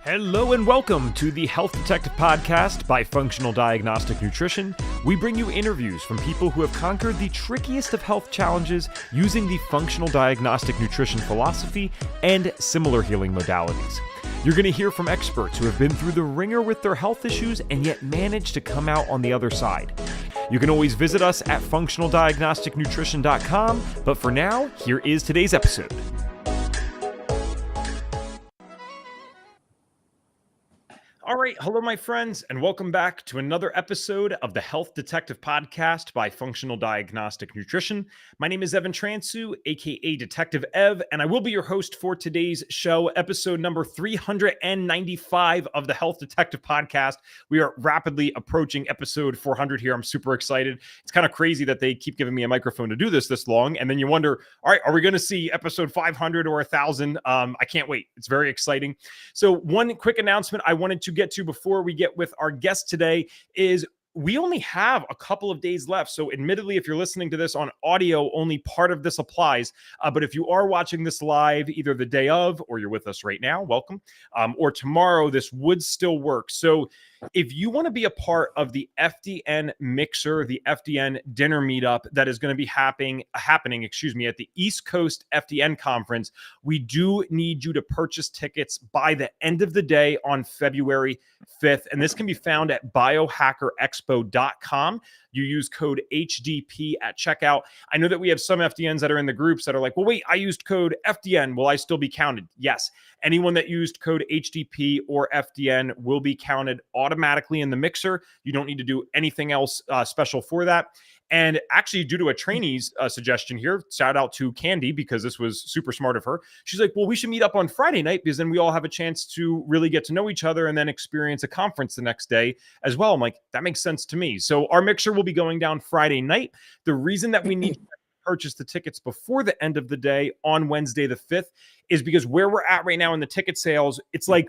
Hello and welcome to the Health Detective Podcast by Functional Diagnostic Nutrition. We bring you interviews from people who have conquered the trickiest of health challenges using the Functional Diagnostic Nutrition philosophy and similar healing modalities. You're going to hear from experts who have been through the ringer with their health issues and yet managed to come out on the other side. You can always visit us at functionaldiagnosticnutrition.com, but for now, here is today's episode. All right, hello, my friends, and welcome back to another episode of the Health Detective Podcast by Functional Diagnostic Nutrition. My name is Evan Transu, aka Detective Ev, and I will be your host for today's show, episode number 395 of the Health Detective Podcast. We are rapidly approaching episode 400 here. I'm super excited. It's kind of crazy that they keep giving me a microphone to do this long, and then you wonder, all right, are we going to see episode 500 or 1,000? I can't wait. It's very exciting. So one quick announcement I wanted to get to before we get with our guest today is we only have a couple of days left. So admittedly, if you're listening to this on audio, only part of this applies. But if you are watching this live, either the day of, or you're with us right now, welcome, or tomorrow, this would still work. So if you want to be a part of the FDN mixer, the FDN dinner meetup that is going to be happening, at the East Coast FDN conference, we do need you to purchase tickets by the end of the day on February 5th. And this can be found at biohackerexpo.com. You use code HDP at checkout. I know that we have some FDNs that are in the groups that are like, well, wait, I used code FDN. Will I still be counted? Yes. Anyone that used code HDP or FDN will be counted automatically in the mixer. You don't need to do anything else special for that. And actually, due to a trainee's suggestion here, shout out to Candy, because this was super smart of her. She's like, well, we should meet up on Friday night because then we all have a chance to really get to know each other and then experience a conference the next day as well. I'm like, that makes sense to me. So our mixer will be going down Friday night. The reason that we need to purchase the tickets before the end of the day on Wednesday the 5th is because where we're at right now in the ticket sales, it's like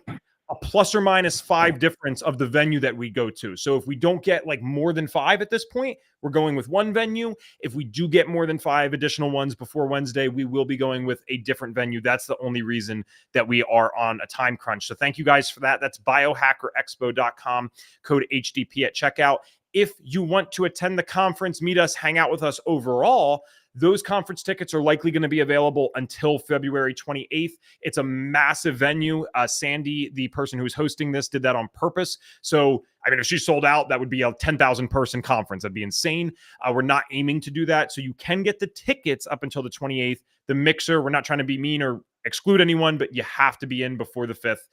a plus or minus 5 difference of the venue that we go to. So if we don't get like more than 5 at this point, we're going with one venue. If we do get more than 5 additional ones before Wednesday, we will be going with a different venue. That's the only reason that we are on a time crunch. So thank you guys for that. That's biohackerexpo.com, code HDP at checkout. If you want to attend the conference, meet us, hang out with us overall, those conference tickets are likely going to be available until February 28th. It's a massive venue. Sandy, the person who's hosting this, did that on purpose. So, I mean, if she sold out, that would be a 10,000 person conference. That'd be insane. We're not aiming to do that. So you can get the tickets up until the 28th. The mixer, we're not trying to be mean or exclude anyone, but you have to be in before the 5th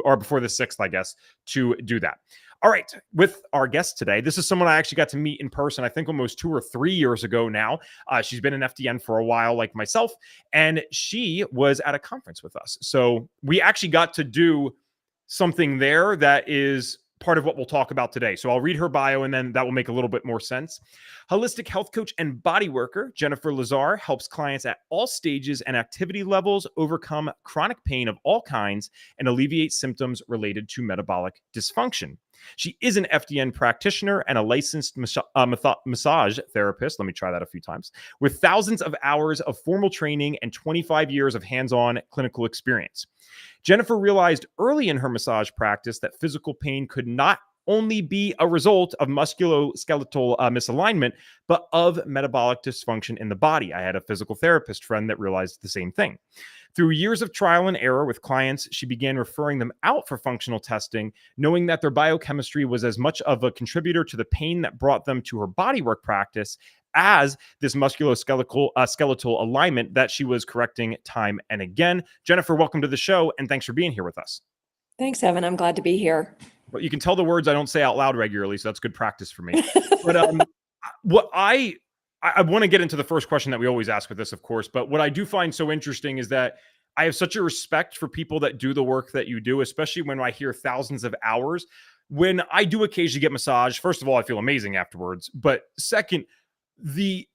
or before the 6th, I guess, to do that. All right, with our guest today, this is someone I actually got to meet in person, I think almost 2 or 3 years ago now. She's been in FDN for a while, like myself, and she was at a conference with us. So we actually got to do something there that is part of what we'll talk about today. So I'll read her bio and then that will make a little bit more sense. Holistic health coach and body worker, Jennifer Lazar helps clients at all stages and activity levels overcome chronic pain of all kinds and alleviate symptoms related to metabolic dysfunction. She is an FDN practitioner and a licensed massage therapist. Let me try that a few times. With thousands of hours of formal training and 25 years of hands-on clinical experience. Jennifer realized early in her massage practice that physical pain could not only be a result of musculoskeletal misalignment, but of metabolic dysfunction in the body. I had a physical therapist friend that realized the same thing. Through years of trial and error with clients, she began referring them out for functional testing, knowing that their biochemistry was as much of a contributor to the pain that brought them to her bodywork practice as this musculoskeletal alignment that she was correcting time and again. Jennifer, welcome to the show, and thanks for being here with us. Thanks, Evan. I'm glad to be here. Well, you can tell the words I don't say out loud regularly, so that's good practice for me. But what I want to get into the first question that we always ask with this, of course, but what I do find so interesting is that I have such a respect for people that do the work that you do, especially when I hear thousands of hours. When I do occasionally get massage, first of all, I feel amazing afterwards. But second, the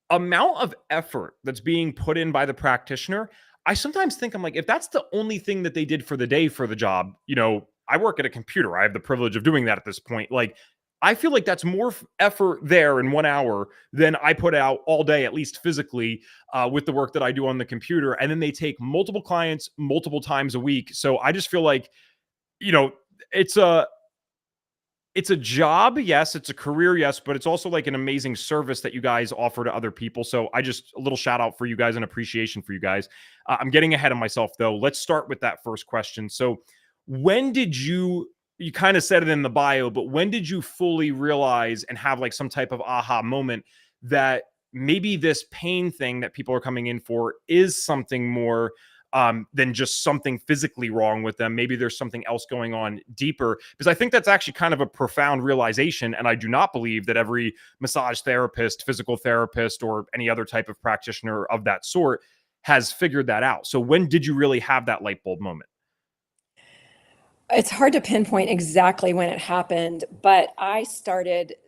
amount of effort that's being put in by the practitioner, I sometimes think, I'm like, if that's the only thing that they did for the day for the job, you know, I work at a computer. I have the privilege of doing that at this point. Like, I feel like that's more effort there in 1 hour than I put out all day, at least physically, with the work that I do on the computer. And then they take multiple clients multiple times a week. So I just feel like, you know, it's a it's a job, yes, it's a career, yes, but it's also like an amazing service that you guys offer to other people. So I just a little shout out for you guys and appreciation for you guys. I'm getting ahead of myself though. Let's start with that first question. So when did you kind of said it in the bio, but when did you fully realize and have like some type of aha moment that maybe this pain thing that people are coming in for is something more than just something physically wrong with them? Maybe there's something else going on deeper, because I think that's actually kind of a profound realization. And I do not believe that every massage therapist, physical therapist, or any other type of practitioner of that sort has figured that out. So when did you really have that light bulb moment? It's hard to pinpoint exactly when it happened, but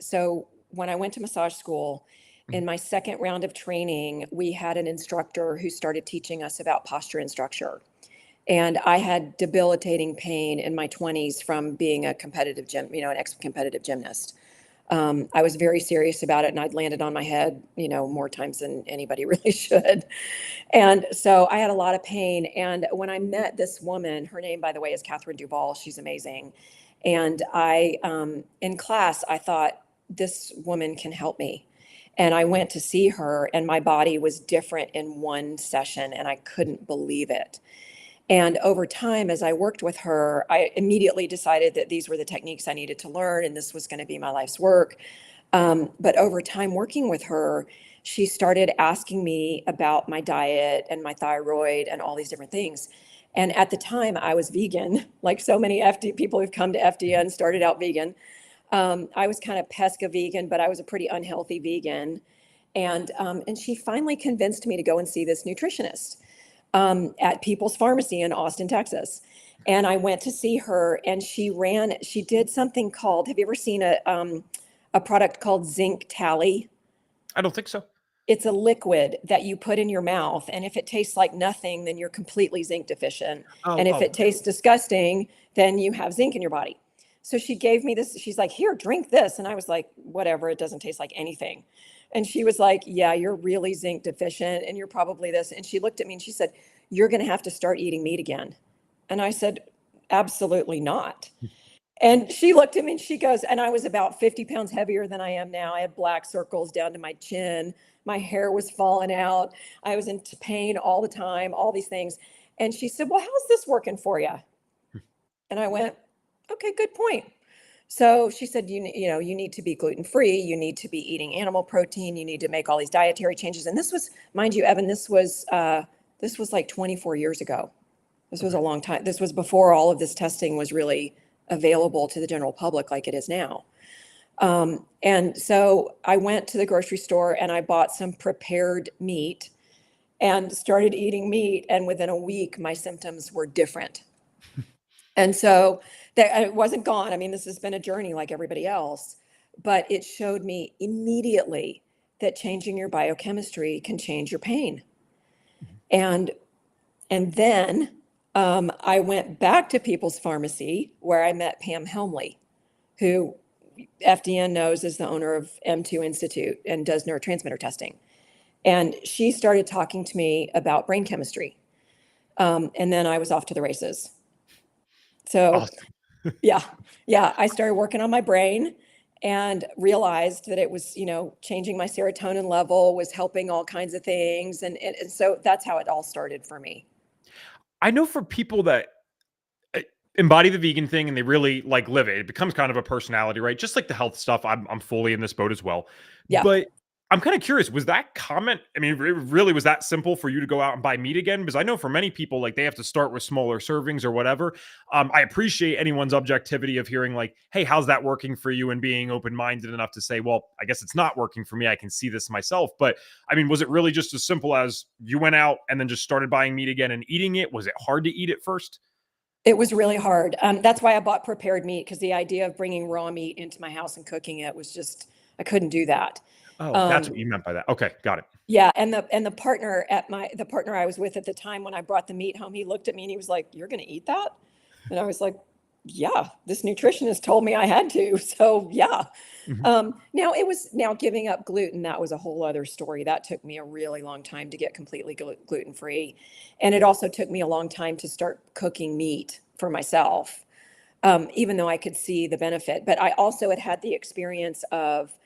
so when I went to massage school, in my second round of training, we had an instructor who started teaching us about posture and structure. And I had debilitating pain in my 20s from being a competitive an ex-competitive gymnast. I was very serious about it, and I'd landed on my head, more times than anybody really should. And so I had a lot of pain. And when I met this woman, her name, by the way, is Catherine Duvall. She's amazing. And in class, I thought, this woman can help me. And I went to see her, and my body was different in one session, and I couldn't believe it. And over time, as I worked with her, I immediately decided that these were the techniques I needed to learn, and this was going to be my life's work. But over time working with her, she started asking me about my diet and my thyroid and all these different things. And at the time, I was vegan, like so many people who've come to FDN started out vegan. I was kind of pesca vegan, but I was a pretty unhealthy vegan. And she finally convinced me to go and see this nutritionist at People's Pharmacy in Austin, Texas. And I went to see her, and she did something called, have you ever seen a product called Zinc Tally? I don't think so. It's a liquid that you put in your mouth, and if it tastes like nothing, then you're completely zinc deficient. Oh, And if oh, it tastes disgusting, then you have zinc in your body. So she gave me this. She's like, here, drink this. And I was like, whatever, it doesn't taste like anything. And she was like, yeah, you're really zinc deficient, and you're probably this. And she looked at me and she said, you're going to have to start eating meat again. And I said, absolutely not. And she looked at me and she goes, and I was about 50 pounds heavier than I am now. I had black circles down to my chin. My hair was falling out. I was in pain all the time, all these things. And she said, well, how's this working for you? And I went, okay, good point. So she said, you need to be gluten-free. You need to be eating animal protein. You need to make all these dietary changes. And this was, mind you, Evan, this was like 24 years ago. This was a long time. This was before all of this testing was really available to the general public like it is now. And so I went to the grocery store and I bought some prepared meat and started eating meat. And within a week, my symptoms were different. And so it wasn't gone. I mean, this has been a journey like everybody else, but it showed me immediately that changing your biochemistry can change your pain. And then I went back to People's Pharmacy, where I met Pam Helmley, who FDN knows is the owner of M2 Institute and does neurotransmitter testing. And she started talking to me about brain chemistry. And then I was off to the races. So awesome. yeah, I started working on my brain and realized that it was, changing my serotonin level, was helping all kinds of things. And so that's how it all started for me. I know for people that embody the vegan thing and they really like live it, it becomes kind of a personality, right? Just like the health stuff, I'm fully in this boat as well. Yeah. But I'm kind of curious, was that comment, I mean, really was that simple for you to go out and buy meat again? Because I know for many people, like they have to start with smaller servings or whatever. I appreciate anyone's objectivity of hearing like, hey, how's that working for you? And being open-minded enough to say, well, I guess it's not working for me. I can see this myself. But I mean, was it really just as simple as you went out and then just started buying meat again and eating it? Was it hard to eat at first? It was really hard. That's why I bought prepared meat, because the idea of bringing raw meat into my house and cooking it was just, I couldn't do that. Oh, that's what you meant by that. Okay, got it. Yeah, and the partner I was with at the time when I brought the meat home, he looked at me and he was like, "You're going to eat that?" And I was like, yeah, this nutritionist told me I had to. So yeah. Mhm. Now giving up gluten, that was a whole other story. That took me a really long time to get completely gluten free. And it also took me a long time to start cooking meat for myself, even though I could see the benefit. But I also had the experience of,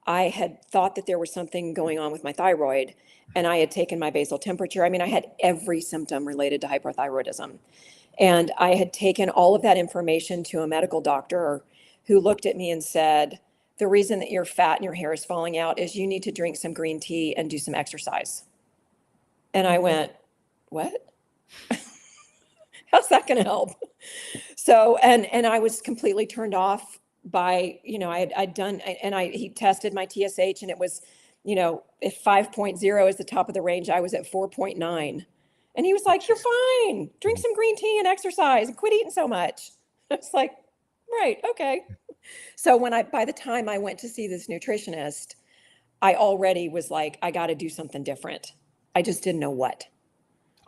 I had thought that there was something going on with my thyroid, and I had taken my basal temperature. I mean, I had every symptom related to hyperthyroidism. And I had taken all of that information to a medical doctor who looked at me and said, the reason that you're fat and your hair is falling out is you need to drink some green tea and do some exercise. And I went, what? How's that going to help? So, and I was completely turned off by, I'd done, and he tested my TSH, and it was, if 5.0 is the top of the range, I was at 4.9. And he was like, you're fine. Drink some green tea and exercise and quit eating so much. I was like, right, okay. So by the time I went to see this nutritionist, I already was like, I got to do something different. I just didn't know what.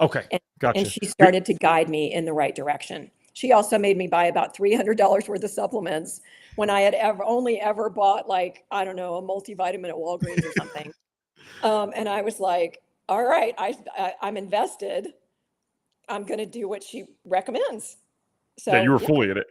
Okay. And Gotcha. she started to guide me in the right direction. She also made me buy about $300 worth of supplements when I had only ever bought, like, I don't know, a multivitamin at Walgreens or something. And I was like, all right, I'm invested. I'm going to do what she recommends. Yeah, you So were fully in it.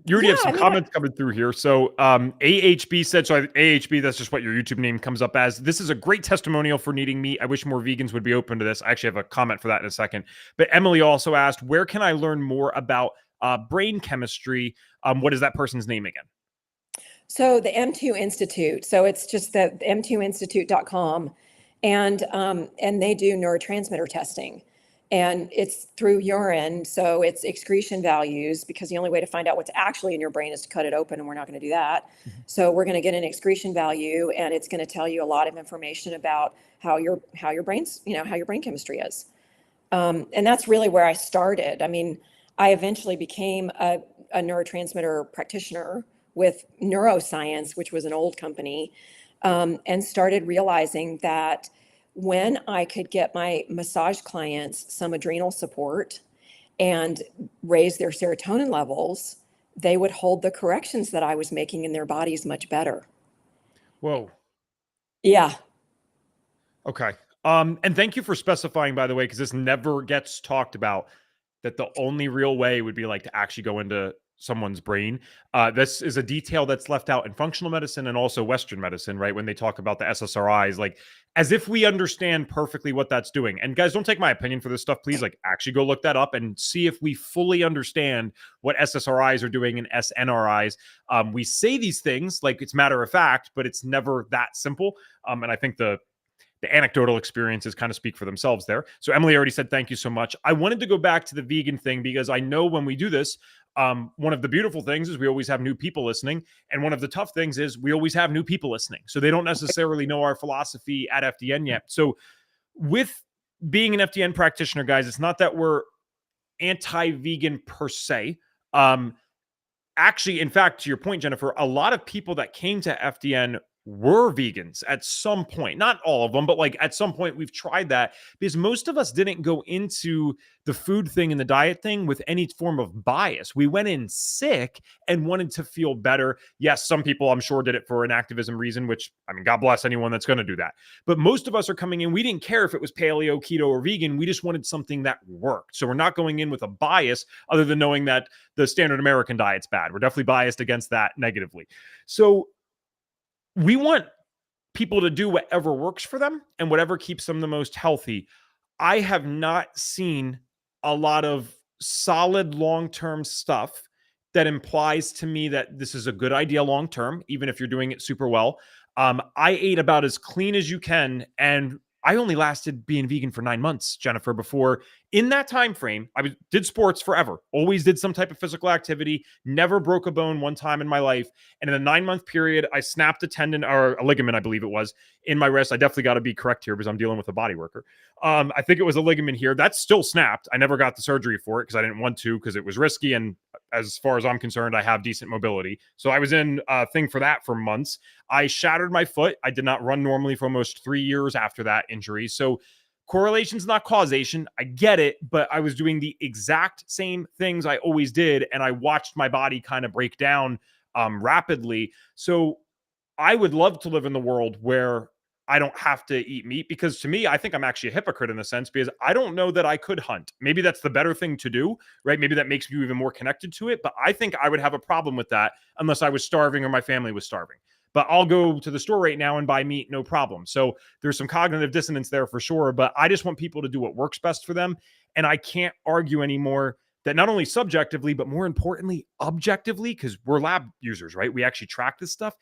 You already yeah, have some I mean, comments coming through here. So AHB said, so AHB, that's just what your YouTube name comes up as. This is a great testimonial for needing meat. I wish more vegans would be open to this. I actually have a comment for that in a second. But Emily also asked, where can I learn more about brain chemistry? What is that person's name again? so the M2 Institute. So it's just the m2institute.com. And they do neurotransmitter testing. And it's through urine. So it's excretion values, because the only way to find out what's actually in your brain is to cut it open. And we're not going to do that. So we're going to get an excretion value, and it's going to tell you a lot of information about how your brain's, how your brain chemistry is. And that's really where I started. I mean, I eventually became a neurotransmitter practitioner with neuroscience, which was an old company, and started realizing that when I could get my massage clients some adrenal support and raise their serotonin levels, they would hold the corrections that I was making in their bodies much better. Whoa. Yeah. Okay. And thank you for specifying, by the way, because this never gets talked about, that the only real way would be like to actually go into someone's brain. This is a detail that's left out in functional medicine and also Western medicine, right? When they talk about the SSRIs, like as if we understand perfectly what that's doing. And guys, don't take my opinion for this stuff, please. Like actually go look that up and see if we fully understand what SSRIs are doing and SNRIs. We say these things like it's matter of fact, but it's never that simple. And I think the anecdotal experiences kind of speak for themselves there. So Emily already said thank you so much. I wanted to go back to the vegan thing because I know when we do this, one of the beautiful things is we always have new people listening. And one of the tough things is we always have new people listening. So they don't necessarily know our philosophy at FDN yet. So with being an FDN practitioner, guys, it's not that we're anti-vegan per se. Actually, in fact, to your point, Jennifer, a lot of people that came to FDN were vegans at some point. Not all of them, but like at some point we've tried that, because most of us didn't go into the food thing and the diet thing with any form of bias. We went in sick and wanted to feel better. Yes, some people I'm sure did it for an activism reason, which, I mean, God bless anyone that's going to do that. But most of us are coming in, we didn't care if it was paleo, keto, or vegan. We just wanted something that worked. So we're not going in with a bias other than knowing that the standard American diet's bad. We're definitely biased against that negatively. So we want people to do whatever works for them and whatever keeps them the most healthy. I have not seen a lot of solid long-term stuff that implies to me that this is a good idea long-term, even if you're doing it super well. I ate about as clean as you can, and I only lasted being vegan for 9 months, Jennifer, before in that time frame, did sports forever, always did some type of physical activity, never broke a bone one time in my life. And in a 9-month period, I snapped a tendon or a ligament, I believe it was, in my wrist. I definitely got to be correct here because I'm dealing with a body worker. I think it was a ligament here. That's still snapped. I never got the surgery for it because I didn't want to, because it was risky. And as far as I'm concerned, I have decent mobility. So I was in a thing for that for months. I shattered my foot. I did not run normally for almost 3 years after that injury. So Correlation's not causation. I get it, but I was doing the exact same things I always did, and I watched my body kind of break down rapidly. So I would love to live in the world where I don't have to eat meat, because to me, I think I'm actually a hypocrite in a sense, because I don't know that I could hunt. Maybe that's the better thing to do, right? Maybe that makes you even more connected to it. But I think I would have a problem with that unless I was starving or my family was starving. But I'll go to the store right now and buy meat, no problem. So there's some cognitive dissonance there for sure. But I just want people to do what works best for them. And I can't argue anymore that not only subjectively, but more importantly, objectively, because we're lab users, right? We actually track this stuff.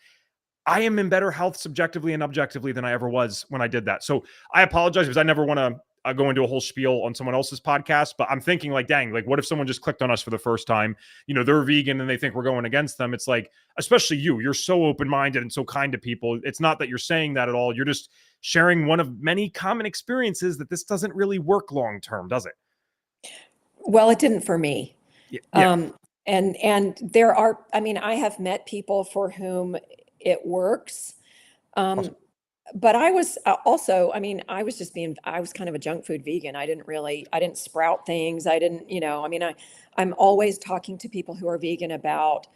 I am in better health subjectively and objectively than I ever was when I did that. So I apologize because I never want to go into a whole spiel on someone else's podcast, but I'm thinking like, dang, like what if someone just clicked on us for the first time, they're vegan and they think we're going against them. It's like, especially you're so open-minded and so kind to people. It's not that you're saying that at all. You're just sharing one of many common experiences that this doesn't really work long-term, does it? Well, it didn't for me. Yeah. And there are, I have met people for whom it works. Awesome. But I was also, I was kind of a junk food vegan. I didn't sprout things. I'm always talking to people who are vegan about,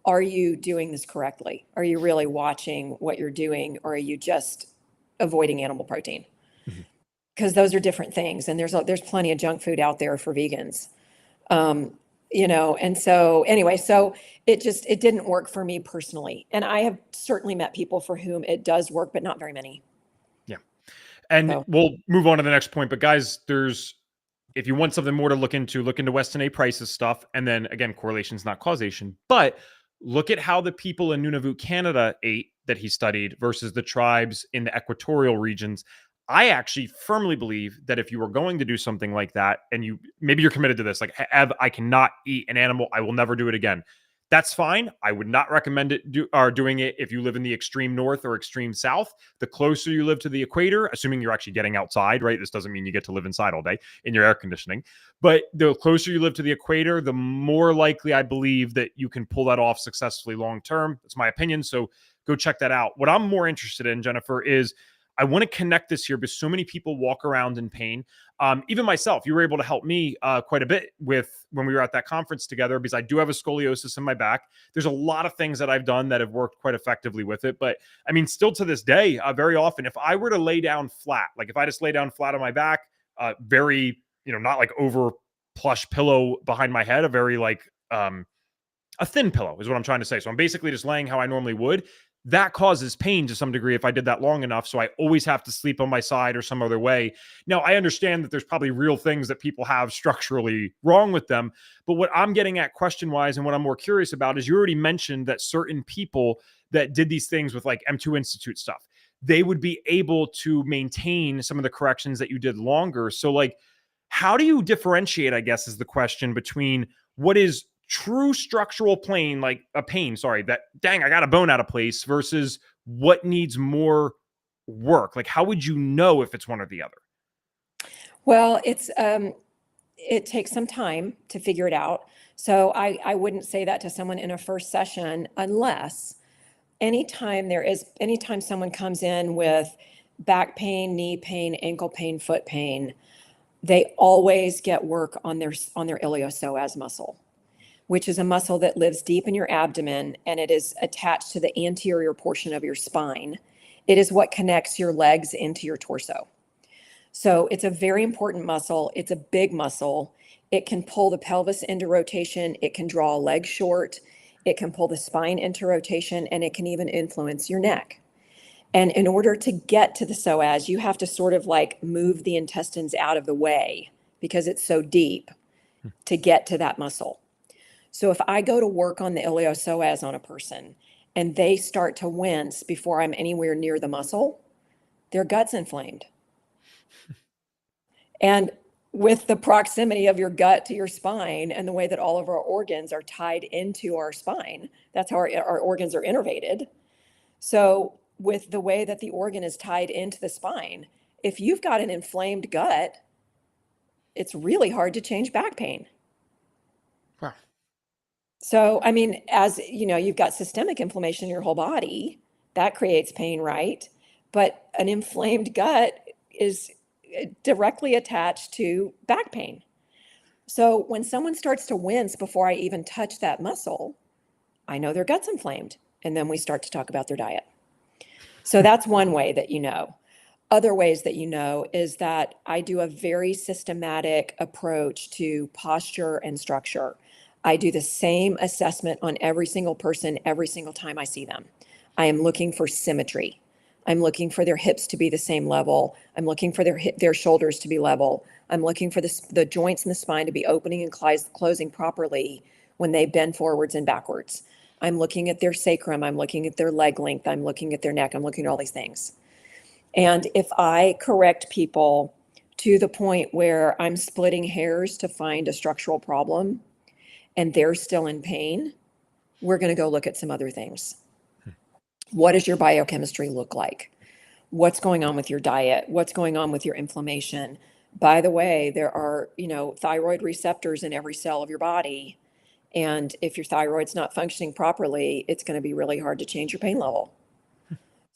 are you doing this correctly? Are you really watching what you're doing? Or are you just avoiding animal protein? Mhm. Because those are different things. And there's plenty of junk food out there for vegans. And so anyway, so it didn't work for me personally. And I have certainly met people for whom it does work, but not very many. Yeah. And So, we'll move on to the next point. But guys, if you want something more to look into Weston A. Price's stuff. And then again, correlation's not causation, but look at how the people in Nunavut, Canada ate that he studied versus the tribes in the equatorial regions. I actually firmly believe that if you were going to do something like that, and maybe you're committed to this, like, Ev, I cannot eat an animal. I will never do it again. That's fine. I would not recommend doing it if you live in the extreme north or extreme south. The closer you live to the equator, assuming you're actually getting outside, right? This doesn't mean you get to live inside all day in your air conditioning. But the closer you live to the equator, the more likely I believe that you can pull that off successfully long term. That's my opinion. So go check that out. What I'm more interested in, Jennifer, is I want to connect this here because so many people walk around in pain. Even myself, you were able to help me quite a bit with when we were at that conference together, because I do have a scoliosis in my back. There's a lot of things that I've done that have worked quite effectively with it. But still to this day, very often, if I were to lay down flat, like if I just lay down flat on my back, very, not like over plush pillow behind my head, a very like a thin pillow is what I'm trying to say. So I'm basically just laying how I normally would. That causes pain to some degree if I did that long enough. So I always have to sleep on my side or some other way. Now, I understand that there's probably real things that people have structurally wrong with them. But what I'm getting at question-wise and what I'm more curious about is you already mentioned that certain people that did these things with like M2 Institute stuff, they would be able to maintain some of the corrections that you did longer. So like, how do you differentiate, I guess, is the question, between what is true structural pain, like a pain, sorry, that dang, I got a bone out of place, versus what needs more work? Like, how would you know if it's one or the other? well, it takes some time to figure it out. So I wouldn't say that to someone in a first session unless anytime someone comes in with back pain, knee pain, ankle pain, foot pain, they always get work on their iliopsoas muscle, which is a muscle that lives deep in your abdomen, and it is attached to the anterior portion of your spine. It is what connects your legs into your torso. So it's a very important muscle. It's a big muscle. It can pull the pelvis into rotation. It can draw a leg short. It can pull the spine into rotation, and it can even influence your neck. And in order to get to the psoas, you have to sort of like move the intestines out of the way because it's so deep to get to that muscle. So if I go to work on the iliopsoas on a person and they start to wince before I'm anywhere near the muscle, their gut's inflamed. And with the proximity of your gut to your spine and the way that all of our organs are tied into our spine, that's how our organs are innervated. So with the way that the organ is tied into the spine, if you've got an inflamed gut, it's really hard to change back pain. Wow. So, as you know, you've got systemic inflammation in your whole body that creates pain, right? But an inflamed gut directly attached to back pain. So when someone starts to wince before I even touch that muscle, I know their gut's inflamed. And then we start to talk about their diet. So that's one way that you know. Other ways that you know is that I do a very systematic approach to posture and structure. I do the same assessment on every single person every single time I see them. I am looking for symmetry. I'm looking for their hips to be the same level. I'm looking for their shoulders to be level. I'm looking for the joints in the spine to be opening and closing properly when they bend forwards and backwards. I'm looking at their sacrum. I'm looking at their leg length. I'm looking at their neck. I'm looking at all these things. And if I correct people to the point where I'm splitting hairs to find a structural problem and they're still in pain, we're going to go look at some other things. What does your biochemistry look like? What's going on with your diet? What's going on with your inflammation? By the way, there are, thyroid receptors in every cell of your body. And if your thyroid's not functioning properly, it's going to be really hard to change your pain level.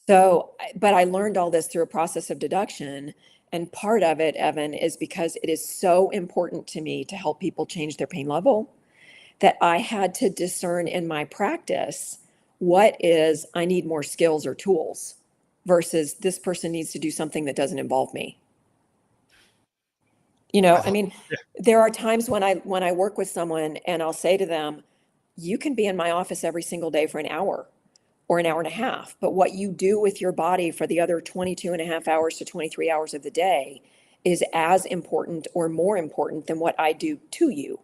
So, but I learned all this through a process of deduction. And part of it, Evan, is because it is so important to me to help people change their pain level that I had to discern in my practice what is I need more skills or tools versus this person needs to do something that doesn't involve me. I mean, there are times when I work with someone and I'll say to them, you can be in my office every single day for an hour or an hour and a half, but what you do with your body for the other 22 and a half hours to 23 hours of the day is as important or more important than what I do to you.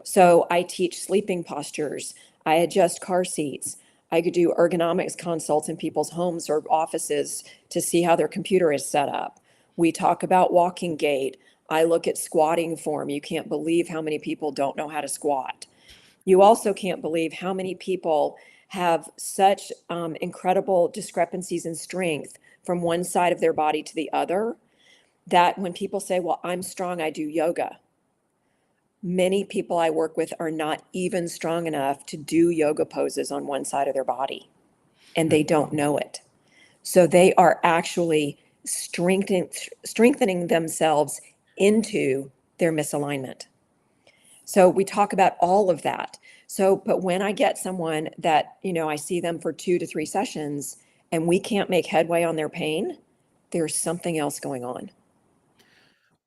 So I teach sleeping postures. I adjust car seats. I could do ergonomics consults in people's homes or offices to see how their computer is set up. We talk about walking gait. I look at squatting form. You can't believe how many people don't know how to squat. You also can't believe how many people have such incredible discrepancies in strength from one side of their body to the other that when people say, well, I'm strong, I do yoga. Many people I work with are not even strong enough to do yoga poses on one side of their body, and they don't know it. So they are actually strengthening themselves into their misalignment. So we talk about all of that. So, but when I get someone that, I see them for 2 to 3 sessions and we can't make headway on their pain, there's something else going on.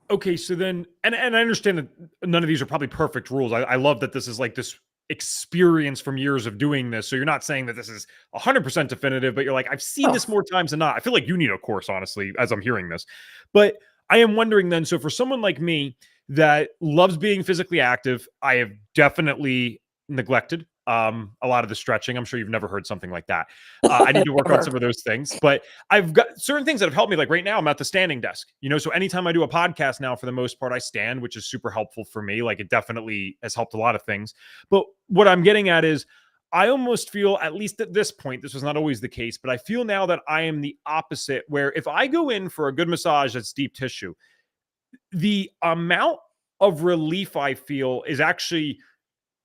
Okay, so then, and I understand that none of these are probably perfect rules. I love that this is like this experience from years of doing this. So you're not saying that this is 100% definitive, but you're like, I've seen this more times than not. I feel like you need a course, honestly, as I'm hearing this. But I am wondering then, so for someone like me that loves being physically active, I have definitely neglected a lot of the stretching. I'm sure you've never heard something like that. I need to work on some of those things, but I've got certain things that have helped me. Like right now I'm at the standing desk, so anytime I do a podcast now, for the most part, I stand, which is super helpful for me. Like it definitely has helped a lot of things. But what I'm getting at is I almost feel, at least at this point, this was not always the case, but I feel now that I am the opposite, where if I go in for a good massage that's deep tissue, the amount of relief I feel is actually,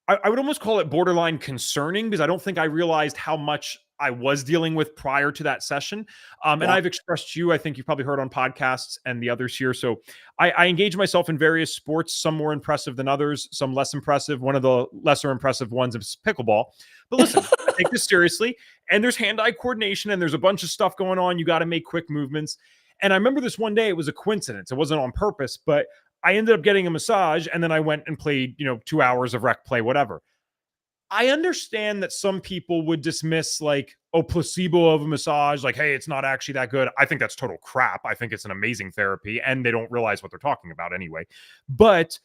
I would almost call it borderline concerning, because I don't think I realized how much I was dealing with prior to that session. And I've expressed to you, I think you've probably heard on podcasts and the others here. So I engage myself in various sports, some more impressive than others, some less impressive. One of the lesser impressive ones is pickleball. But listen, I take this seriously, and there's hand-eye coordination and there's a bunch of stuff going on. You got to make quick movements. And I remember this one day, it was a coincidence. It wasn't on purpose, but I ended up getting a massage, and then I went and played, 2 hours of rec play, whatever. I understand that some people would dismiss like a placebo of a massage, like, hey, it's not actually that good. I think that's total crap. I think it's an amazing therapy, and they don't realize what they're talking about anyway. But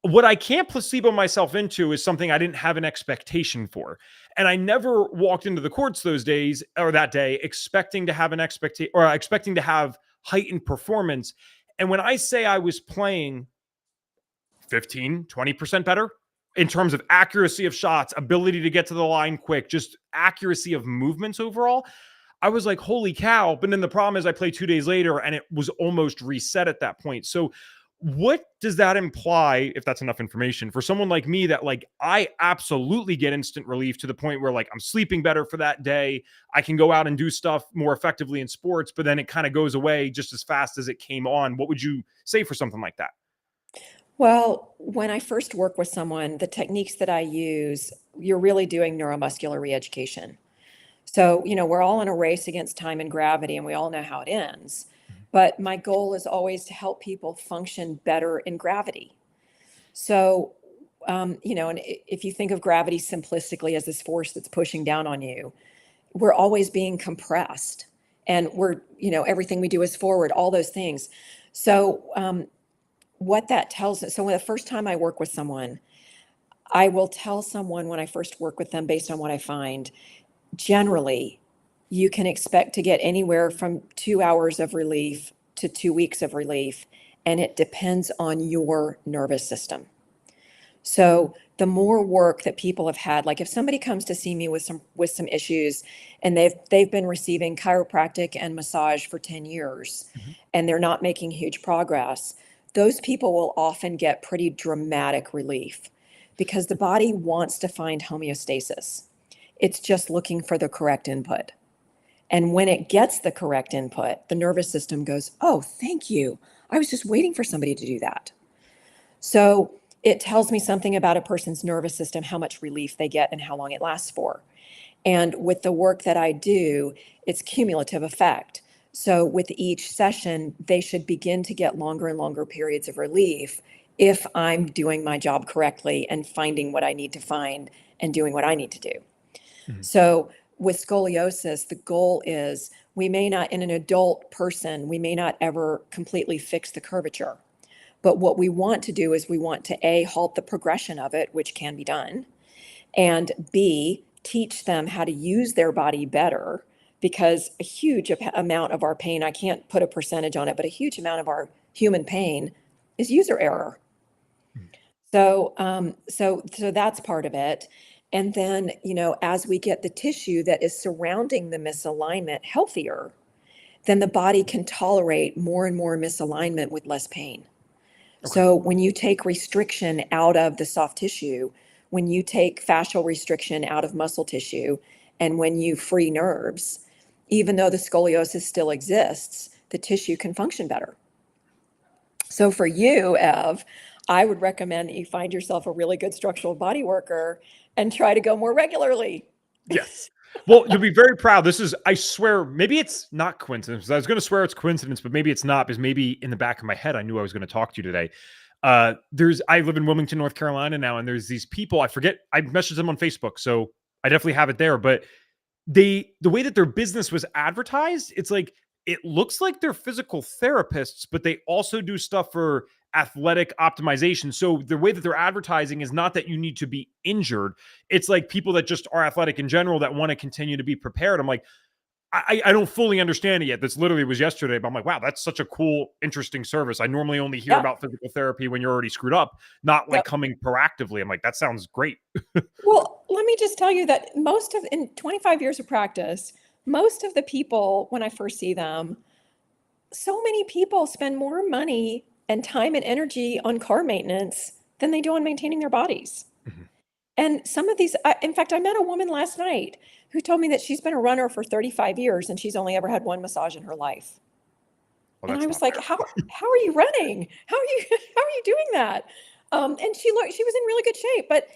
what I can't placebo myself into is something I didn't have an expectation for. And I never walked into the courts those days or that day expecting to have expecting to have heightened performance. And when I say I was playing 15, 20% better in terms of accuracy of shots, ability to get to the line quick, just accuracy of movements overall, I was like, holy cow. But then the problem is I played 2 days later and it was almost reset at that point. So What does that imply, if that's enough information, for someone like me that like I absolutely get instant relief to the point where like I'm sleeping better for that day. I can go out and do stuff more effectively in sports, but then it kind of goes away just as fast as it came on. What would you say for something like that? Well, when I first work with someone, the techniques that I use, you're really doing neuromuscular reeducation. So, we're all in a race against time and gravity, and we all know how it ends. But my goal is always to help people function better in gravity. So, and if you think of gravity simplistically as this force that's pushing down on you, we're always being compressed, and everything we do is forward, all those things. So, what that tells us, so when the first time I work with someone, I will tell someone when I first work with them based on what I find. Generally, you can expect to get anywhere from 2 hours of relief to 2 weeks of relief, and it depends on your nervous system. So the more work that people have had, like if somebody comes to see me with some issues and they've been receiving chiropractic and massage for 10 years Mhm. and they're not making huge progress, those people will often get pretty dramatic relief because the body wants to find homeostasis. It's just looking for the correct input. And when it gets the correct input, the nervous system goes, "Oh, thank you. I was just waiting for somebody to do that." So it tells me something about a person's nervous system, how much relief they get and how long it lasts for. And with the work that I do, it's cumulative effect. So with each session, they should begin to get longer and longer periods of relief if I'm doing my job correctly and finding what I need to find and doing what I need to do. Mhm. So with scoliosis, the goal is we may not, in an adult person, we may not ever completely fix the curvature. But what we want to do is we want to A, halt the progression of it, which can be done, and B, teach them how to use their body better, because a huge amount of our pain, I can't put a percentage on it, but a huge amount of our human pain is user error. Mhm. So that's part of it. And then, as we get the tissue that is surrounding the misalignment healthier, then the body can tolerate more and more misalignment with less pain. Okay. So when you take restriction out of the soft tissue, when you take fascial restriction out of muscle tissue, and when you free nerves, even though the scoliosis still exists, the tissue can function better. So for you, Ev, I would recommend that you find yourself a really good structural body worker and try to go more regularly. Yes. Well, you'll be very proud. This is, I swear, maybe it's not coincidence. I was going to swear it's coincidence, but maybe it's not because maybe in the back of my head, I knew I was going to talk to you today. I live in Wilmington, North Carolina now, and there's these people, I forget, I messaged them on Facebook. So I definitely have it there, but the way that their business was advertised, it's like it looks like they're physical therapists, but they also do stuff for athletic optimization. So the way that they're advertising is not that you need to be injured. It's like people that just are athletic in general that want to continue to be prepared. I'm like, I don't fully understand it yet. This literally was yesterday, but I'm like, wow, that's such a cool, interesting service. I normally only hear Yeah. about physical therapy when you're already screwed up, not like Yep. coming proactively. I'm like, that sounds great. Well, let me just tell you that in 25 years of practice, most of the people, when I first see them, so many people spend more money and time and energy on car maintenance than they do on maintaining their bodies. Mhm. And some of these, in fact, I met a woman last night who told me that she's been a runner for 35 years and she's only ever had one massage in her life. Well, And I that's was not like, fair. how are you running? How are you how are you doing that? And she was in really good shape, but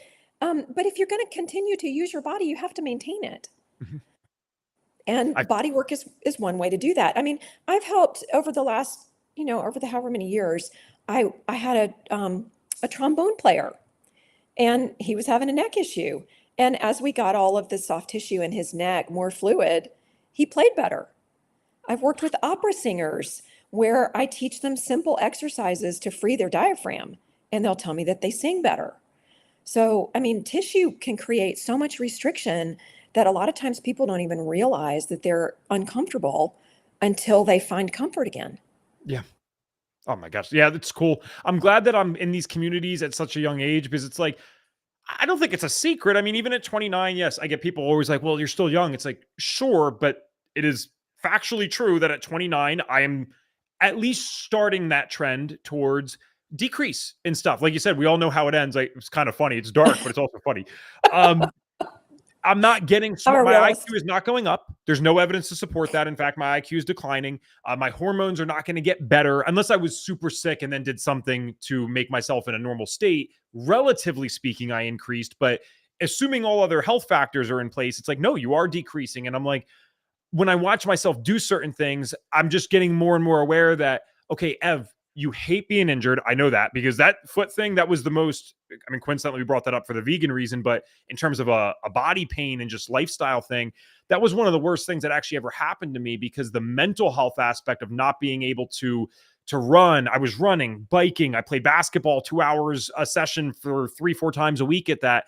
if you're going to continue to use your body, you have to maintain it. Mhm. And I body work is one way to do that. I mean, I've helped over the last, over the however many years, I had a trombone player and he was having a neck issue. And as we got all of the soft tissue in his neck more fluid, he played better. I've worked with opera singers where I teach them simple exercises to free their diaphragm, and they'll tell me that they sing better. So, I mean, tissue can create so much restriction that a lot of times people don't even realize that they're uncomfortable until they find comfort again. yeah. Oh my gosh. Yeah, that's cool. I'm glad that I'm in these communities at such a young age because it's like, I don't think it's a secret. I mean, even at 29, yes, I get people always like, well, you're still young. It's like, sure, but it is factually true that at 29, I am at least starting that trend towards decrease in stuff. Like you said, we all know how it ends. Like, it's kind of funny. It's dark, but it's also funny. I'm not getting I'm a smart. My realist. IQ is not going up. There's no evidence to support that. In fact, my IQ is declining. My hormones are not going to get better unless I was super sick and then did something to make myself in a normal state. Relatively speaking, I increased, but assuming all other health factors are in place, it's like, no, you are decreasing. And I'm like, when I watch myself do certain things, I'm just getting more and more aware that, okay, Ev, you hate being injured. I know that, because that foot thing, that was the most, I mean, coincidentally, we brought that up for the vegan reason, but in terms of a body pain and just lifestyle thing, that was one of the worst things that actually ever happened to me, because the mental health aspect of not being able to run. I was running, biking. I played basketball 2 hours a session for 3-4 times a week at that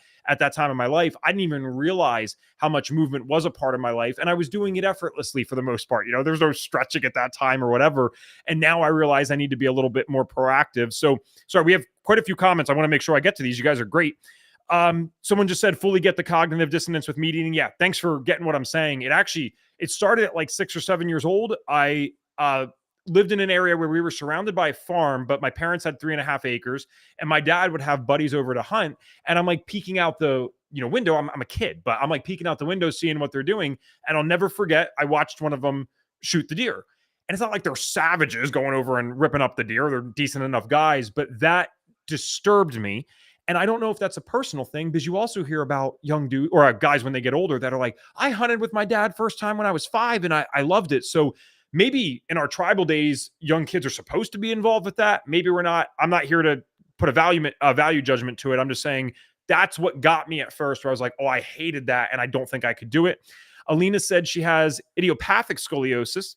time in my life. I didn't even realize how much movement was a part of my life. And I was doing it effortlessly for the most part. You know, there's no stretching at that time or whatever. And now I realize I need to be a little bit more proactive. So, sorry, we have quite a few comments. I want to make sure I get to these. You guys are great. Someone just said, fully get the cognitive dissonance with meat eating. Yeah, thanks for getting what I'm saying. It started at like 6 or 7 years old. I lived in an area where we were surrounded by a farm, but my parents had 3.5 acres, and my dad would have buddies over to hunt. And I'm like peeking out the window. I'm a kid, but I'm like peeking out the window, seeing what they're doing. And I'll never forget, I watched one of them shoot the deer. And it's not like they're savages going over and ripping up the deer. They're decent enough guys, but that disturbed me. And I don't know if that's a personal thing, because you also hear about young dudes or guys when they get older that are like, I hunted with my dad first time when I was 5 and I loved it. So maybe in our tribal days, young kids are supposed to be involved with that. Maybe we're not. I'm not here to put a value judgment to it. I'm just saying that's what got me at first, where I was like, oh, I hated that, and I don't think I could do it. Alina said she has idiopathic scoliosis.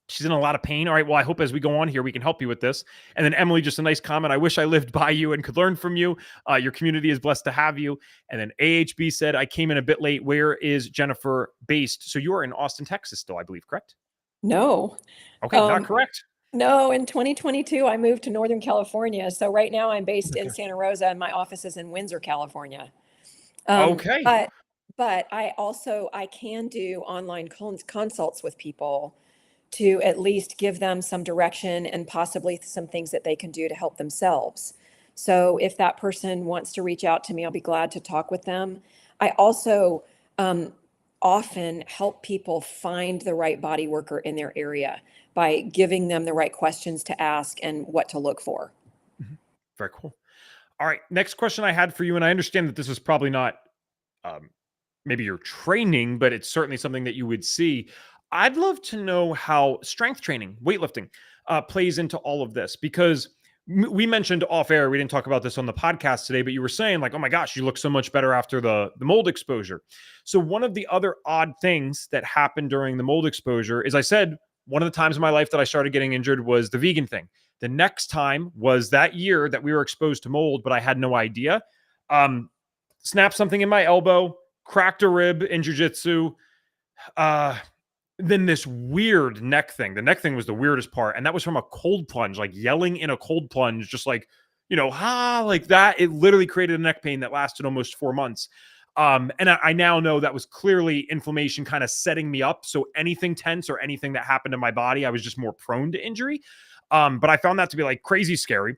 She's in a lot of pain. All right, well, I hope as we go on here, we can help you with this. And then Emily, just a nice comment. I wish I lived by you and could learn from you. Your community is blessed to have you. And then AHB said, I came in a bit late. Where is Jennifer based? So you are in Austin, Texas still, I believe, correct? No. Okay, not correct. No, in 2022, I moved to Northern California. So right now I'm based in Santa Rosa, and my office is in Windsor, California. Okay. But I can do online consults with people to at least give them some direction and possibly some things that they can do to help themselves. So if that person wants to reach out to me, I'll be glad to talk with them. I also often help people find the right body worker in their area by giving them the right questions to ask and what to look for. Very cool. All right. Next question I had for you, and I understand that this is probably not maybe your training, but it's certainly something that you would see. I'd love to know how strength training, weightlifting, plays into all of this, because we mentioned off air, we didn't talk about this on the podcast today, but you were saying like, oh my gosh, you look so much better after the mold exposure. So one of the other odd things that happened during the mold exposure is, I said, one of the times in my life that I started getting injured was the vegan thing. The next time was that year that we were exposed to mold, but I had no idea. Snapped something in my elbow, cracked a rib in jiu-jitsu. Then this weird neck thing. The neck thing was the weirdest part. And that was from a cold plunge, like yelling in a cold plunge, just like, like that. It literally created a neck pain that lasted almost 4 months. And I now know that was clearly inflammation kind of setting me up. So anything tense or anything that happened in my body, I was just more prone to injury. But I found that to be like crazy scary.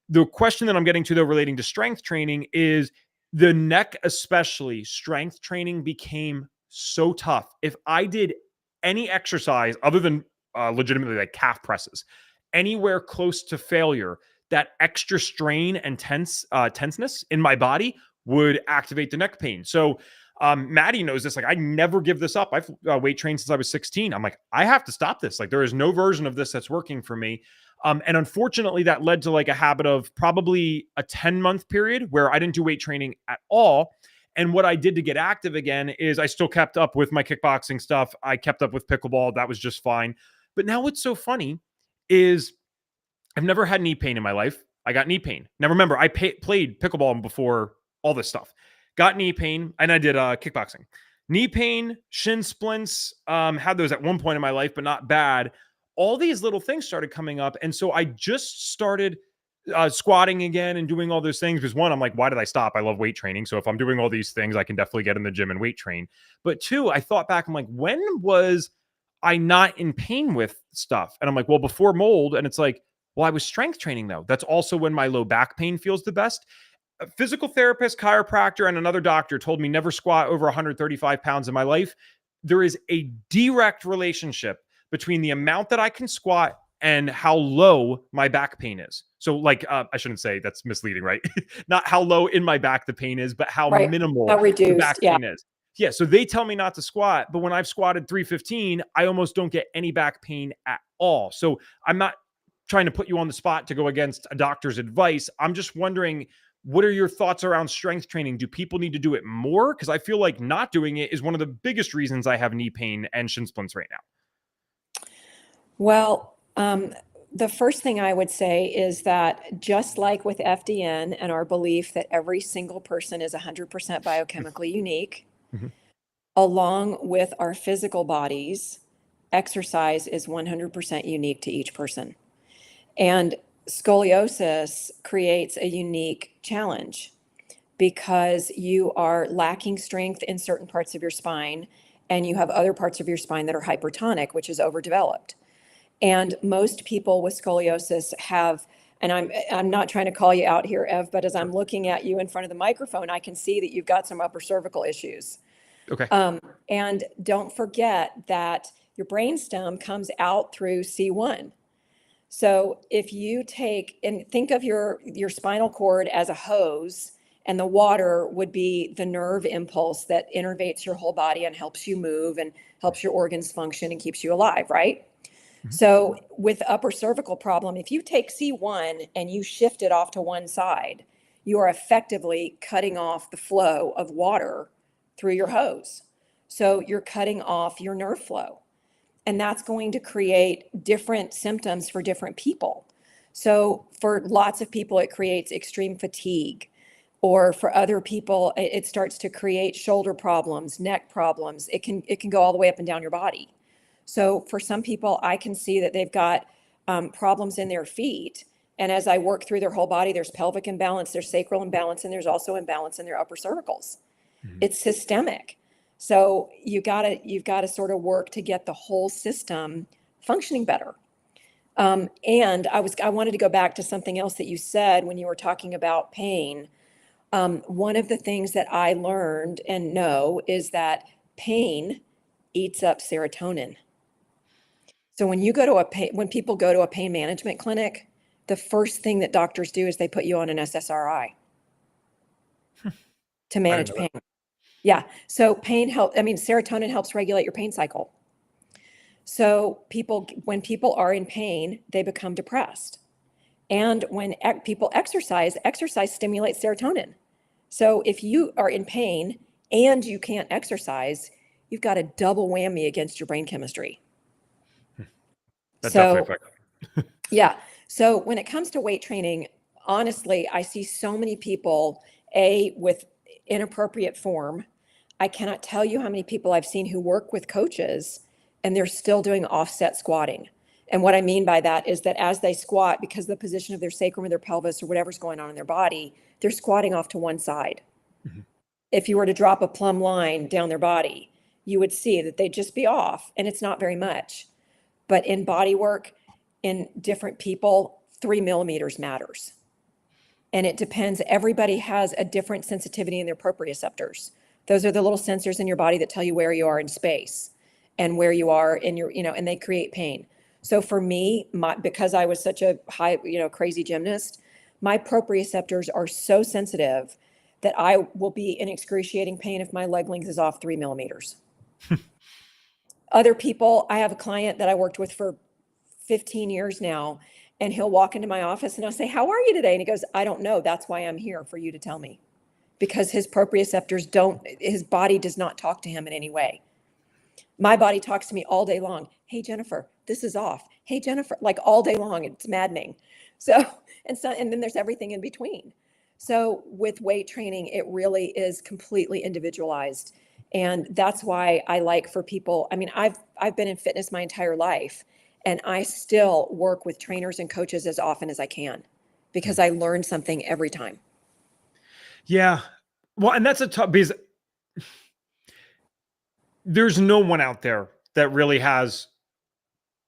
The question that I'm getting to, though, relating to strength training is the neck, especially strength training, became so tough. If I did any exercise other than legitimately like calf presses, anywhere close to failure, that extra strain and tenseness in my body would activate the neck pain. So Maddie knows this. Like, I never give this up. I've weight trained since I was 16. I'm like, I have to stop this. Like, there is no version of this that's working for me. And unfortunately, that led to like a habit of probably a 10-month period where I didn't do weight training at all. And what I did to get active again is I still kept up with my kickboxing stuff. I kept up with pickleball. That was just fine. But now what's so funny is I've never had knee pain in my life. I got knee pain. Now, remember, I played pickleball before all this stuff. Got knee pain, and I did kickboxing. Knee pain, shin splints, had those at one point in my life, but not bad. All these little things started coming up. And so I just started squatting again and doing all those things, because one, I'm like, why did I stop? I love weight training. So if I'm doing all these things, I can definitely get in the gym and weight train. But two, I thought back, I'm like, when was I not in pain with stuff? And I'm like, well, before mold. And it's like, Well, I was strength training though. That's also when my low back pain feels the best. A physical therapist, chiropractor, and another doctor told me never squat over 135 pounds in my life. There is a direct relationship between the amount that I can squat and how low my back pain is. So like, I shouldn't say, that's misleading, right? Not how low in my back the pain is, but how Right. minimal How the reduced. back Yeah. pain is. Yeah. So they tell me not to squat, but when I've squatted 315, I almost don't get any back pain at all. So I'm not trying to put you on the spot to go against a doctor's advice. I'm just wondering, what are your thoughts around strength training? Do people need to do it more? Because I feel like not doing it is one of the biggest reasons I have knee pain and shin splints right now. Well, the first thing I would say is that just like with FDN and our belief that every single person is 100% biochemically unique, Mhm. along with our physical bodies, exercise is 100% unique to each person. And scoliosis creates a unique challenge because you are lacking strength in certain parts of your spine and you have other parts of your spine that are hypertonic, which is overdeveloped. And most people with scoliosis have, and I'm not trying to call you out here, Ev, but as I'm looking at you in front of the microphone, I can see that you've got some upper cervical issues. Okay. And don't forget that your brainstem comes out through C1. So if you take and think of your spinal cord as a hose, and the water would be the nerve impulse that innervates your whole body and helps you move and helps your organs function and keeps you alive, right? Mhm. So with upper cervical problem, if you take C1 and you shift it off to one side, you are effectively cutting off the flow of water through your hose. So you're cutting off your nerve flow. And that's going to create different symptoms for different people. So for lots of people, it creates extreme fatigue. Or for other people, it starts to create shoulder problems, neck problems. It can go all the way up and down your body. So for some people, I can see that they've got problems in their feet. And as I work through their whole body, there's pelvic imbalance, there's sacral imbalance, and there's also imbalance in their upper cervicals. Mhm. It's systemic. So you've got to sort of work to get the whole system functioning better. And I wanted to go back to something else that you said when you were talking about pain. One of the things that I learned and know is that pain eats up serotonin. So when people go to a pain management clinic, the first thing that doctors do is they put you on an SSRI to I didn't manage know pain. that. Yeah. So serotonin helps regulate your pain cycle. So when people are in pain, they become depressed. And when people exercise stimulates serotonin. So if you are in pain and you can't exercise, you've got a double whammy against your brain chemistry. That definitely So affects. yeah. So when it comes to weight training, honestly, I see so many people, with inappropriate form. I cannot tell you how many people I've seen who work with coaches and they're still doing offset squatting. And what I mean by that is that as they squat, because of the position of their sacrum or their pelvis or whatever's going on in their body, they're squatting off to one side. Mhm. If you were to drop a plumb line down their body, you would see that they'd just be off, and it's not very much. But in body work, in different people, 3 millimeters matters. And it depends. Everybody has a different sensitivity in their proprioceptors. Those are the little sensors in your body that tell you where you are in space and where you are in your, and they create pain. So for me, because I was such a high, crazy gymnast, my proprioceptors are so sensitive that I will be in excruciating pain if my leg length is off 3 millimeters. Other people, I have a client that I worked with for 15 years now, and he'll walk into my office and I'll say, "How are you today?" And he goes, "I don't know. That's why I'm here, for you to tell me." Because his body does not talk to him in any way. My body talks to me all day long. "Hey, Jennifer, this is off. Hey, Jennifer," like all day long. It's maddening. So, and then there's everything in between. So with weight training, it really is completely individualized. And that's why I like for people, I've been in fitness my entire life, and I still work with trainers and coaches as often as I can because I learn something every time. Yeah. Well, and that's a tough, because there's no one out there that really has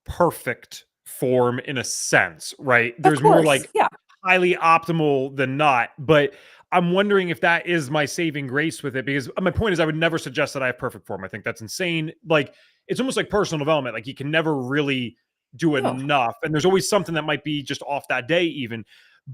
perfect form in a sense, right? Of There's more course. like Yeah. highly optimal than not. But I'm wondering if that is my saving grace with it, because my point is I would never suggest that I have perfect form. I think that's insane. Like it's almost like personal development. Like you can never really do No. enough. And there's always something that might be just off that day, even.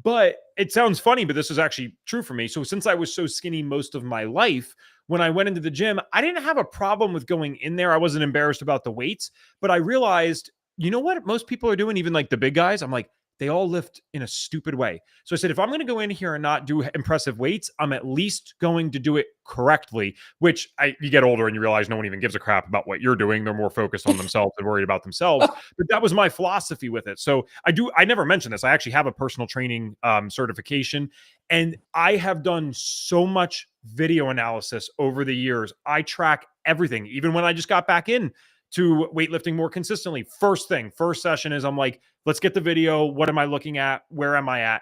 But it sounds funny, but this is actually true for me. So since I was so skinny most of my life, when I went into the gym, I didn't have a problem with going in there. I wasn't embarrassed about the weights, but I realized, you know what most people are doing, even like the big guys? I'm like, they all lift in a stupid way. So I said, if I'm going to go in here and not do impressive weights, I'm at least going to do it correctly, which you get older and you realize no one even gives a crap about what you're doing. They're more focused on themselves and worried about themselves. But that was my philosophy with it. So I never mentioned this. I actually have a personal training certification, and I have done so much video analysis over the years. I track everything, even when I just got back in to weightlifting more consistently. First session is I'm like, let's get the video. What am I looking at? Where am I at?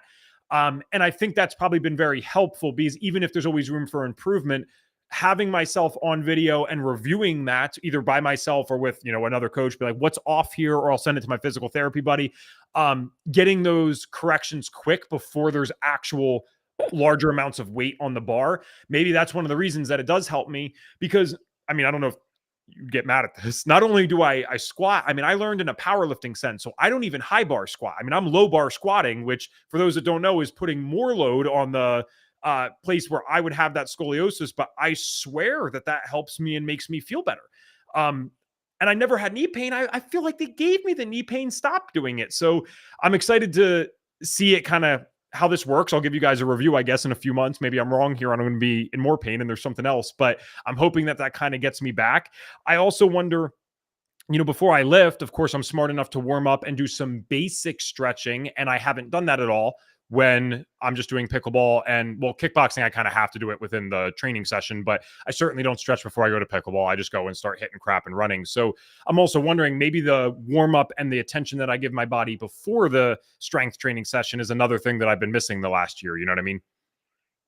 And I think that's probably been very helpful, because even if there's always room for improvement, having myself on video and reviewing that either by myself or with, another coach, be like, what's off here? Or I'll send it to my physical therapy buddy. Getting those corrections quick before there's actual larger amounts of weight on the bar. Maybe that's one of the reasons that it does help me, because I don't know if you get mad at this. Not only do I squat, I learned in a powerlifting sense. So I don't even high bar squat. I'm low bar squatting, which for those that don't know is putting more load on the place where I would have that scoliosis. But I swear that helps me and makes me feel better. And I never had knee pain. I feel like they gave me the knee pain, stopped doing it. So I'm excited to see it kind of how this works. I'll give you guys a review, I guess, in a few months. Maybe I'm wrong here. I'm going to be in more pain and there's something else, but I'm hoping that kind of gets me back. I also wonder, before I lift, of course, I'm smart enough to warm up and do some basic stretching. And I haven't done that at all when I'm just doing pickleball and kickboxing. I kind of have to do it within the training session, but I certainly don't stretch before I go to pickleball. I just go and start hitting crap and running. So I'm also wondering, maybe the warm up and the attention that I give my body before the strength training session is another thing that I've been missing the last year. You know what I mean?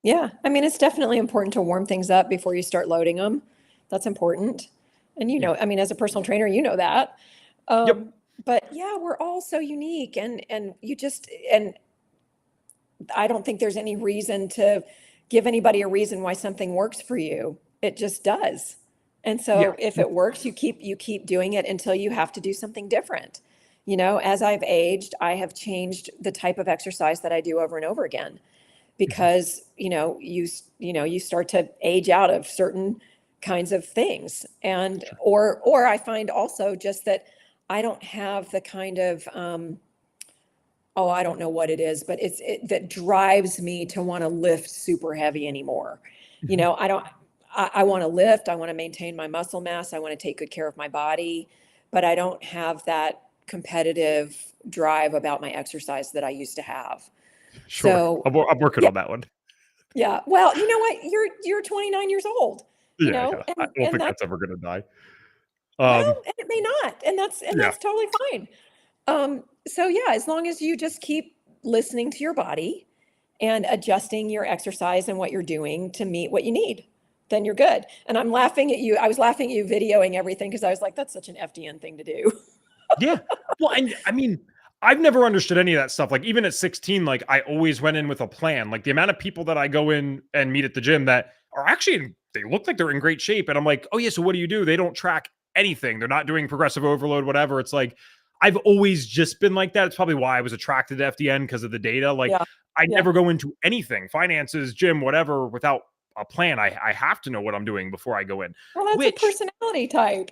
Yeah. It's definitely important to warm things up before you start loading them. That's important. And Yeah. as a personal trainer, you know that. Yep. But yeah, we're all so unique, and I don't think there's any reason to give anybody a reason why something works for you. It just does. And Yeah. so if it works, you keep doing it until you have to do something different. As I've aged, I have changed the type of exercise that I do over and over again, because, you start to age out of certain kinds of things. And or I find also just that I don't have the kind of I don't know what it is, but that drives me to want to lift super heavy anymore. I don't, I want to lift, I want to maintain my muscle mass, I want to take good care of my body, but I don't have that competitive drive about my exercise that I used to have. Sure. So I'm working yeah, on that one. yeah. Well, you know what? You're 29 years old, Yeah. I don't and think that's, that's ever going to die. well, and it may not, and Yeah. that's totally fine. So yeah, as long as you just keep listening to your body and adjusting your exercise and what you're doing to meet what you need, then you're good. And I'm laughing at you. I was laughing at you videoing everything because I was like, that's such an FDN thing to do. Yeah. Well, and I've never understood any of that stuff. Like even at 16, like I always went in with a plan. Like the amount of people that I go in and meet at the gym that are actually, they look like they're in great shape. And I'm like, oh yeah, so what do you do? They don't track anything. They're not doing progressive overload, whatever. It's like, I've always just been like that. It's probably why I was attracted to FDN, because of the data. Like Yeah. I Yeah. never go into anything, finances, gym, whatever, without a plan. I have to know what I'm doing before I go in, Well, that's a which, personality type.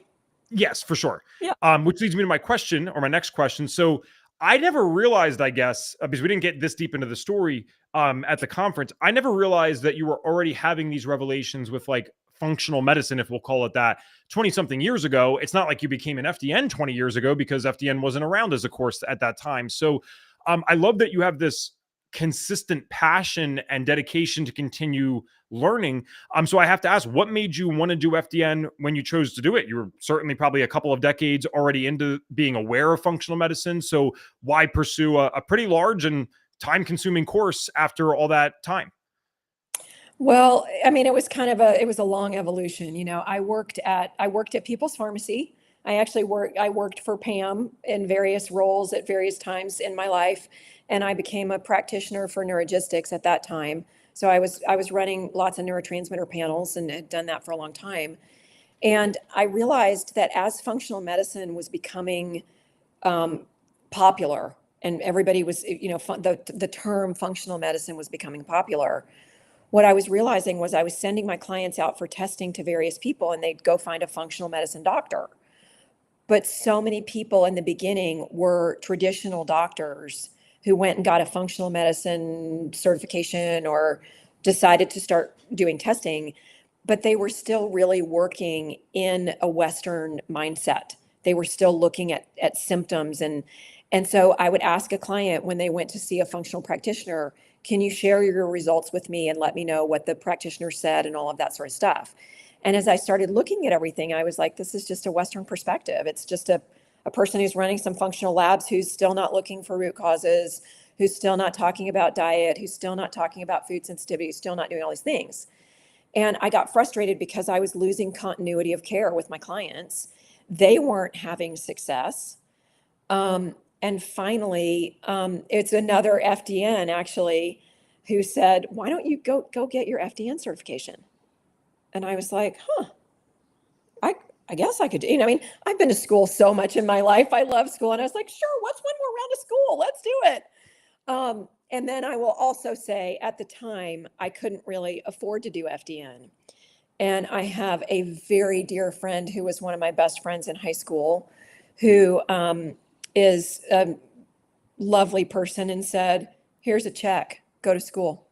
yes, for sure. Yeah. Which leads me to my question, or my next question. So I never realized, I guess, because we didn't get this deep into the story at the conference, I never realized that you were already having these revelations with like functional medicine, if we'll call it that, 20 something years ago. It's not like you became an FDN 20 years ago, because FDN wasn't around as a course at that time. So I love that you have this consistent passion and dedication to continue learning. So I have to ask, what made you want to do FDN when you chose to do it? You were certainly probably a couple of decades already into being aware of functional medicine. So why pursue a pretty large and time-consuming course after all that time? Well, it was a long evolution. I worked at People's Pharmacy I worked for Pam in various roles at various times in my life, and I became a practitioner for neurogistics at that time. So I was running lots of neurotransmitter panels and had done that for a long time. And I realized that as functional medicine was becoming popular, and everybody was, the term functional medicine was becoming popular, what I was realizing was I was sending my clients out for testing to various people, and they'd go find a functional medicine doctor. But so many people in the beginning were traditional doctors who went and got a functional medicine certification or decided to start doing testing, but they were still really working in a Western mindset. They were still looking at symptoms. And so I would ask a client when they went to see a functional practitioner, can you share your results with me and let me know what the practitioner said and all of that sort of stuff? And as I started looking at everything, I was like, this is just a Western perspective. It's just a person who's running some functional labs who's still not looking for root causes, who's still not talking about diet, who's still not talking about food sensitivity, who's still not doing all these things. And I got frustrated because I was losing continuity of care with my clients. They weren't having success. And finally, it's another FDN actually who said, why don't you go get your FDN certification? And I was like, I guess I could, I mean, I've been to school so much in my life. I love school. And I was like, sure, what's one more round of school? Let's do it. And then I will also say at the time, I couldn't really afford to do FDN. And I have a very dear friend who was one of my best friends in high school who is a lovely person and said, here's a check, go to school.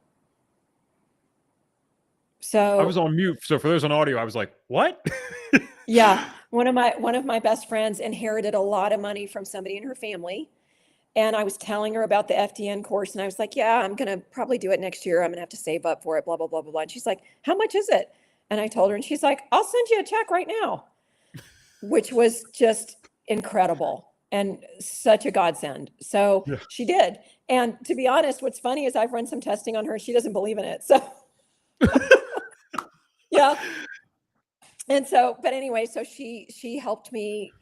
So I was on mute. So for those on audio, I was like, what? Yeah. One of my best friends inherited a lot of money from somebody in her family. And I was telling her about the FDN course, and I was like, yeah, I'm going to probably do it next year. I'm going to have to save up for it, blah, blah, blah, blah, blah. And she's like, how much is it? And I told her, and she's like, I'll send you a check right now, which was just incredible and such a godsend. So Yeah. she did. And to be honest, what's funny is I've run some testing on her, and she doesn't believe in it. So yeah. And so, but anyway, so she helped me,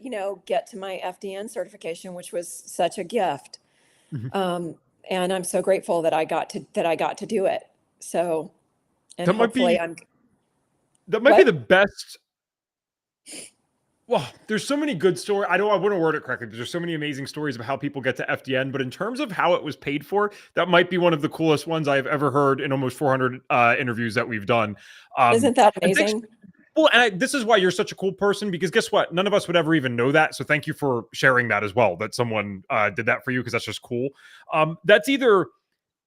get to my FDN certification, which was such a gift. Mhm. And I'm so grateful that I got to do it. So, and That might hopefully be I'm, that might be the best. Well, there's so many good stories. I wouldn't word it correctly, but there's so many amazing stories of how people get to FDN. But in terms of how it was paid for, that might be one of the coolest ones I've ever heard in almost 400 interviews that we've done. Isn't that And thanks. amazing? Well, and this is why you're such a cool person, because guess what? None of us would ever even know that. So thank you for sharing that as well, that someone did that for you, because that's just cool. That's either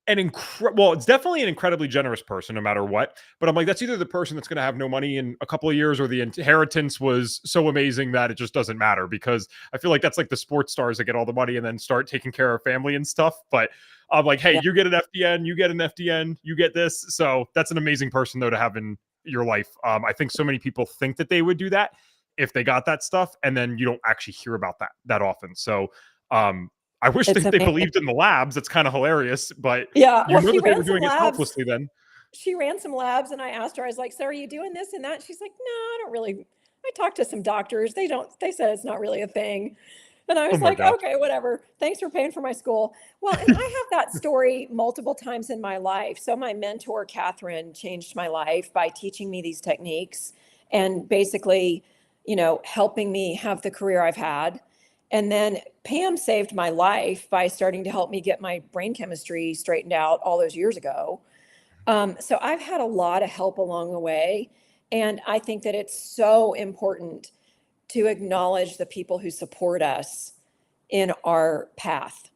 it's definitely an incredibly generous person no matter what, but I'm like, that's either the person that's going to have no money in a couple of years, or the inheritance was so amazing that it just doesn't matter, because I feel like that's like the sports stars that get all the money and then start taking care of family and stuff. But I'm like, hey, Yeah. you get an FDN, you get an FDN, you get this. So that's an amazing person though to have in your life. I think so many people think that they would do that if they got that stuff, and then you don't actually hear about that often. So I wish It's they amazing. believed in the labs. That's kind of hilarious, but Yeah. you Well, know she that they were ran some doing it labs. selflessly then. She ran some labs, and I asked her, I was like, so are you doing this and that? She's like, no, I don't really. I talked to some doctors. They said it's not really a thing. And I Oh was my like, gosh. okay, whatever. Thanks for paying for my school. Well, and I have that story multiple times in my life. So my mentor, Catherine, changed my life by teaching me these techniques and basically, helping me have the career I've had. And then Pam saved my life by starting to help me get my brain chemistry straightened out all those years ago. So I've had a lot of help along the way. And I think that it's so important to acknowledge the people who support us in our path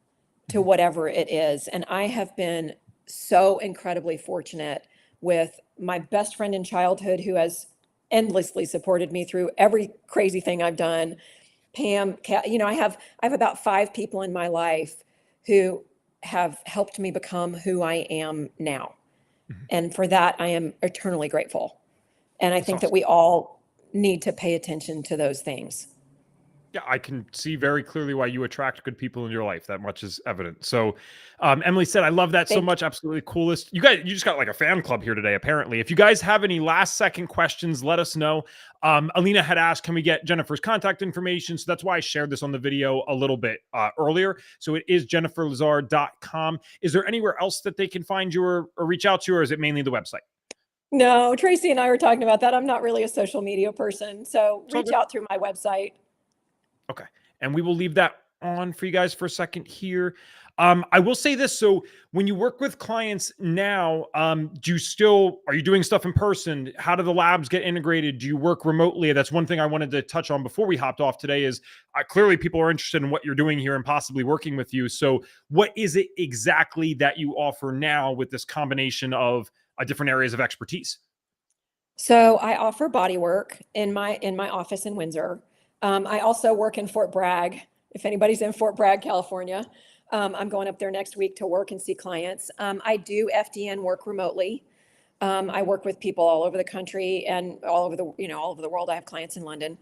to whatever it is. And I have been so incredibly fortunate with my best friend in childhood who has endlessly supported me through every crazy thing I've done. Pam, I have about 5 people in my life who have helped me become who I am now. And for that, I am eternally grateful. And I That's think that awesome. we all need to pay attention to those things. Yeah, I can see very clearly why you attract good people in your life. That much is evident. So, Emily said, I love that so Thank much. Absolutely coolest. You guys, you just got like a fan club here today, apparently. If you guys have any last second questions, let us know. Alina had asked, can we get Jennifer's contact information? So that's why I shared this on the video a little bit earlier. So it is jenniferlazar.com. Is there anywhere else that they can find you or reach out to you, or is it mainly the website? No, Tracy and I were talking about that. I'm not really a social media person. So It's all reach good. out through my website. Okay. And we will leave that on for you guys for a second here. I will say this. So when you work with clients now, are you doing stuff in person? How do the labs get integrated? Do you work remotely? That's one thing I wanted to touch on before we hopped off today is clearly people are interested in what you're doing here and possibly working with you. So what is it exactly that you offer now with this combination of different areas of expertise? So I offer Bodywork in my office in Windsor. I also work in Fort Bragg. If anybody's in Fort Bragg, California, I'm going up there next week to work and see clients. I do FDN work remotely. I work with people all over the country and all over the world. I have clients in London.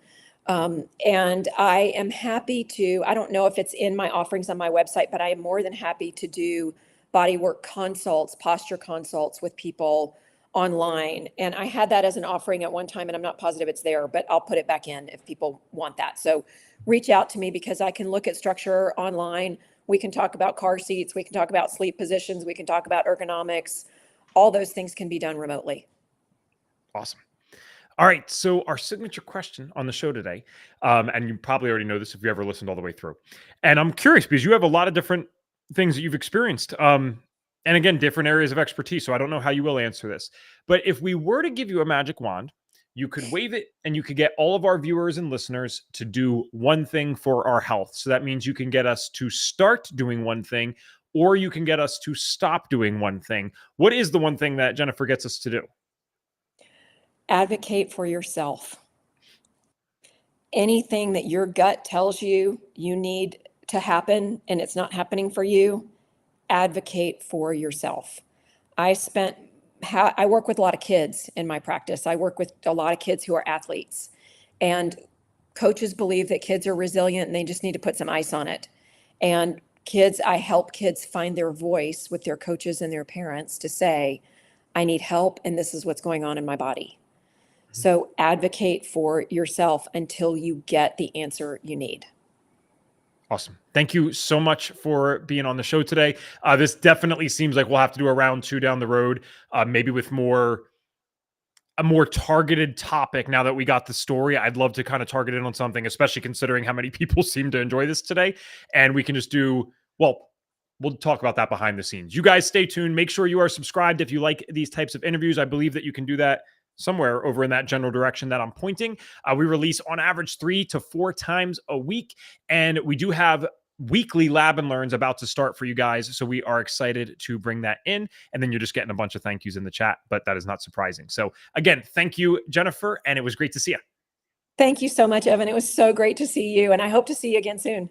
And I am happy to, I don't know if it's in my offerings on my website, but I am more than happy to do bodywork consults, posture consults with people online. And I had that as an offering at one time, and I'm not positive it's there, but I'll put it back in if people want that. So reach out to me because I can look at structure online. We can talk about car seats. We can talk about sleep positions. We can talk about ergonomics. All those things can be done remotely. Awesome. All right. So our signature question on the show today, and you probably already know this if you ever listened all the way through. And I'm curious because you have a lot of different things that you've experienced. And again, different areas of expertise. So I don't know how you will answer this. But if we were to give you a magic wand, you could wave it and you could get all of our viewers and listeners to do one thing for our health. So that means you can get us to start doing one thing, or you can get us to stop doing one thing. What is the one thing that Jennifer gets us to do? Advocate for yourself. Anything that your gut tells you you need to happen and it's not happening for you, advocate for yourself. I work with a lot of kids in my practice. I work with a lot of kids who are athletes, and coaches believe that kids are resilient and they just need to put some ice on it. And I help kids find their voice with their coaches and their parents to say, I need help and this is what's going on in my body. So advocate for yourself until you get the answer you need. Awesome. Thank you so much for being on the show today. This definitely seems like we'll have to do a round 2 down the road, maybe with a more targeted topic. Now that we got the story, I'd love to kind of target in on something, especially considering how many people seem to enjoy this today. And we can just we'll talk about that behind the scenes. You guys stay tuned. Make sure you are subscribed if you like these types of interviews. I believe that you can do that somewhere over in that general direction that I'm pointing. We release on average 3 to 4 times a week. And we do have weekly lab and learns about to start for you guys. So we are excited to bring that in. And then you're just getting a bunch of thank yous in the chat, but that is not surprising. So again, thank you, Jennifer. And it was great to see you. Thank you so much, Evan. It was so great to see you. And I hope to see you again soon.